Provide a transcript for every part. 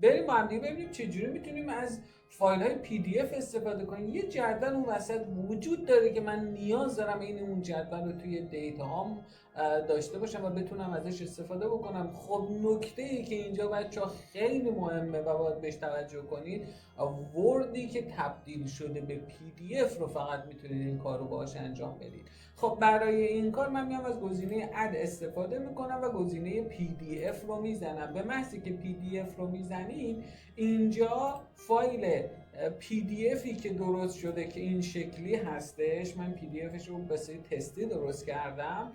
بریم با هم دیگه ببینیم چجوری میتونیم از فایل های PDF استفاده کنیم. یه جدول اون وسط وجود داره که من نیاز دارم این اون جدول رو توی دیتا هام داشته باشم و بتونم ازش استفاده بکنم. خب نکته ای که اینجا بچه‌ها خیلی مهمه و باید بهش توجه کنید، وردی که تبدیل شده به PDF رو فقط میتونید این کار رو باهاش انجام بدید. خب برای این کار من میام از گزینه اد استفاده میکنم و گزینه PDF رو میزنم. به محضی که PDF رو میزنید اینجا فایل PDFی که درست شده که این شکلی هستش، من PDFش رو به صورت تستی درست کردم،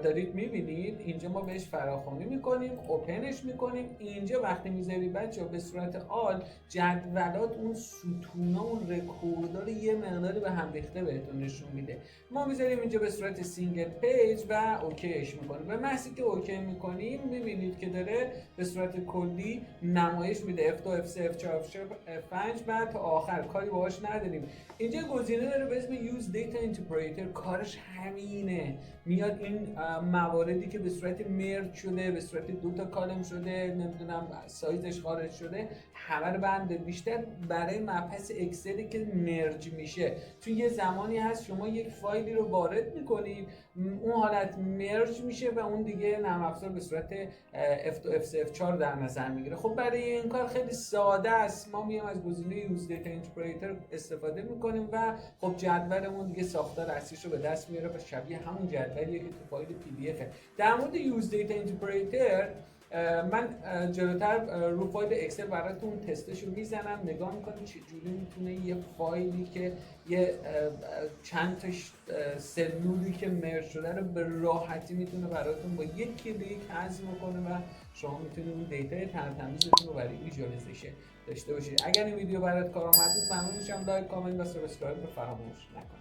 دارید میبینید اینجا ما بهش فراخوانی میکنیم، اوپنش میکنیم. اینجا وقتی میذاری بچه به صورت آل جدولات اون ستونا اون رکوردها رو یه مقداری به هم ریخته بهتون نشون میده. ما میذاریم اینجا به صورت سینگل پیج و اوکیش میکنیم. به محضی که اوکی میکنیم میبینید که داره به صورت کلی نمایش میده F2 F3 F4 F5 و تا آخر کاری باهاش نداریم. اینجا گزینه داره به اسم Use Data Interpreter، کارش همینه، میاد این مواردی که به صورت مرج شده، به صورت دو تا کالم شده، نمیدونم سایزش خارج شده، همه رو بنده بیشتر برای مبحث اکسلی که مرج میشه. چون یه زمانی هست شما یک فایلی رو وارد میکنید، اون حالت مرج میشه و اون دیگه نرم افزار به صورت F2 F3 F4 در نظر میگیره. خب برای این کار خیلی ساده است، ما میایم از گزینه Use Data Interpreter استفاده میکنیم و خب جدولمون دیگه ساختار اصلیش رو به دست میاره و شبیه همون جدولیه که تو فایل PDF. در مورد Use Data Interpreter من جلوتر رو فایل اکسل براتون تستش رو میزنم، نگاه میکنیم چجوری میتونه یه فایلی که یه چند تا سلولی که مرج شده رو به راحتی میتونه براتون با یک کلیک حذف کنه و شما میتونید اون دیتای تمیزتون رو برای ویژوالایزیشن داشته باشید. اگر این ویدیو برات کار آمد بود ممنون میشم لایک، کامنت و سابسکرایب رو فراموش نکنید.